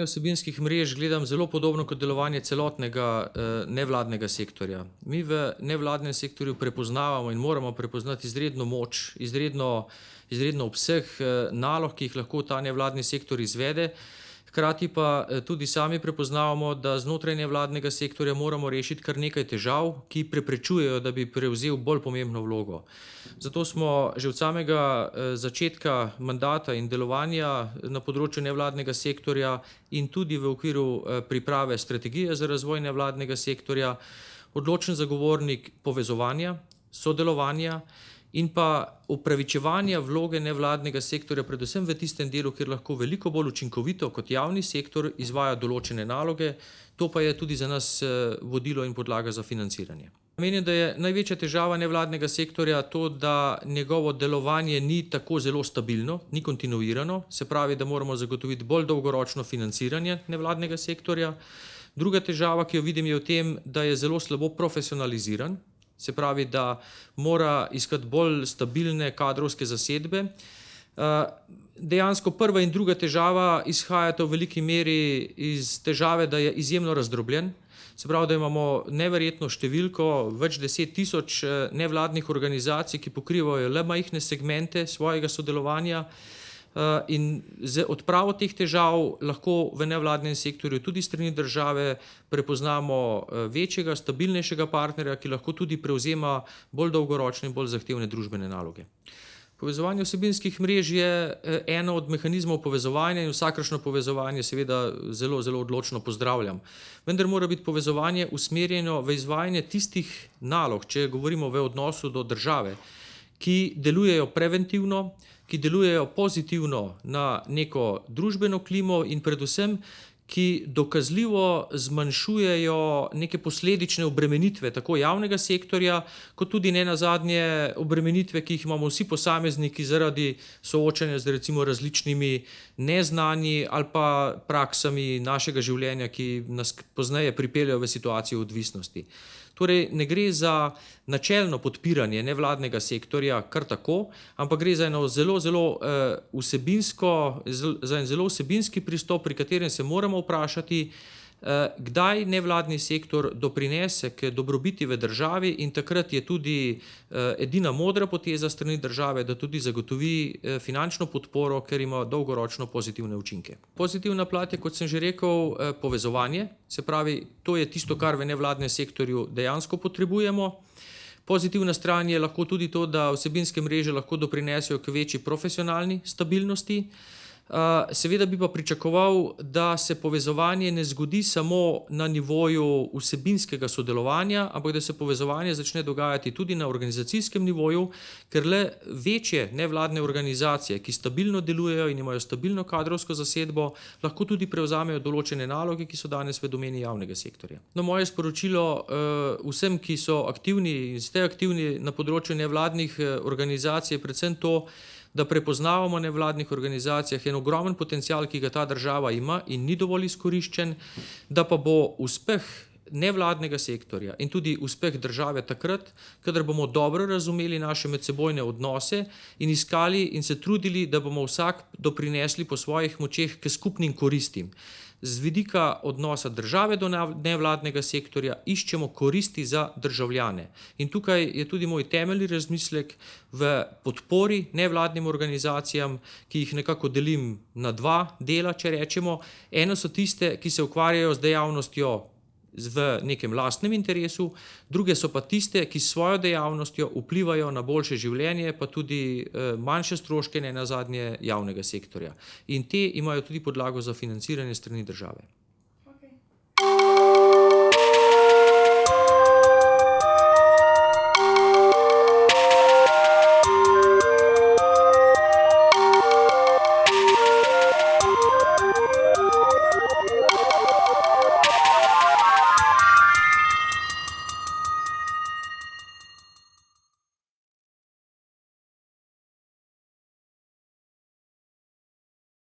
vsebinskih mrež gledam zelo podobno kot delovanje celotnega nevladnega sektorja. Mi v nevladnem sektorju prepoznavamo in moramo prepoznati izredno moč, izredno obseg nalog, ki jih lahko ta nevladni sektor izvede. Hkrati pa tudi sami prepoznavamo, da znotraj nevladnega sektorja moramo rešiti kar nekaj težav, ki preprečujejo, da bi prevzel bolj pomembno vlogo. Zato smo že od samega začetka mandata in delovanja na področju nevladnega sektorja in tudi v okviru priprave strategije za razvoj nevladnega sektorja odločen zagovornik povezovanja, sodelovanja in pa upravičevanja vloge nevladnega sektorja, predvsem v tistem delu, kjer lahko veliko bolj učinkovito kot javni sektor izvaja določene naloge, to pa je tudi za nas vodilo in podlaga za financiranje. Menim, da je največja težava nevladnega sektorja to, da njegovo delovanje ni tako zelo stabilno, ni kontinuirano, se pravi, da moramo zagotoviti bolj dolgoročno financiranje nevladnega sektorja. Druga težava, ki jo vidim, je v tem, da je zelo slabo profesionaliziran. Se pravi, da mora iskati bolj stabilne kadrovske zasedbe. Dejansko prva in druga težava izhajata v veliki meri iz težave, da je izjemno razdrobljen. Se pravi, da imamo neverjetno številko, več 10 000 nevladnih organizacij, ki pokrivajo le majhne segmente svojega sodelovanja. In z odpravo teh težav lahko v nevladnem sektorju tudi s strani države prepoznamo večjega, stabilnejšega partnerja, ki lahko tudi prevzema bolj dolgoročne in bolj zahtevne družbene naloge. Povezovanje vsebinskih mrež je eno od mehanizmov povezovanja in vsakršno povezovanje seveda zelo odločno pozdravljam. Vendar mora biti povezovanje usmerjeno v izvajanje tistih nalog, če govorimo v odnosu do države, ki delujejo preventivno, ki delujejo pozitivno na neko družbeno klimo in predvsem, ki dokazljivo zmanjšujejo neke posledične obremenitve tako javnega sektorja, kot tudi nenazadnje obremenitve, ki jih imamo vsi posamezniki zaradi soočanja z recimo različnimi neznanji ali pa praksami našega življenja, ki nas pozneje pripeljejo v situacijo odvisnosti. Torej, ne gre za načelno podpiranje nevladnega sektorja kar tako, ampak gre za eno zelo vsebinski pristop, pri katerem se moramo vprašati, kdaj nevladni sektor doprinese k dobrobiti v državi, in takrat je tudi edina modra poteza strani države, da tudi zagotovi finančno podporo, ker ima dolgoročno pozitivne učinke. Pozitivna plat je, kot sem že rekel, povezovanje, se pravi, to je tisto, kar v nevladnem sektorju dejansko potrebujemo. Pozitivna stran je lahko tudi to, da vsebinske mreže lahko doprinesejo k večji profesionalni stabilnosti. Seveda bi pa pričakoval, da se povezovanje ne zgodi samo na nivoju vsebinskega sodelovanja, ampak da se povezovanje začne dogajati tudi na organizacijskem nivoju, ker le večje nevladne organizacije, ki stabilno delujejo in imajo stabilno kadrovsko zasedbo, lahko tudi prevzamejo določene naloge, ki so danes v domeni javnega sektorja. No, moje sporočilo vsem, ki so aktivni in ste aktivni na področju nevladnih organizacij, je predvsem to, da prepoznavamo v nevladnih organizacijah en ogromen potencial, ki ga ta država ima in ni dovolj izkoriščen, da pa bo uspeh nevladnega sektorja in tudi uspeh države takrat, kadar bomo dobro razumeli naše medsebojne odnose in iskali in se trudili, da bomo vsak doprinesli po svojih močeh k skupnim koristim. Z vidika odnosa države do nevladnega sektorja iščemo koristi za državljane. In tukaj je tudi moj temeljni razmislek v podpori nevladnim organizacijam, ki jih nekako delim na dva dela, če rečemo. Eno so tiste, ki se ukvarjajo z dejavnostjo v nekem lastnem interesu, druge so pa tiste, ki s svojo dejavnostjo vplivajo na boljše življenje, pa tudi manjše stroške nenazadnje javnega sektorja. In te imajo tudi podlago za financiranje s strani države.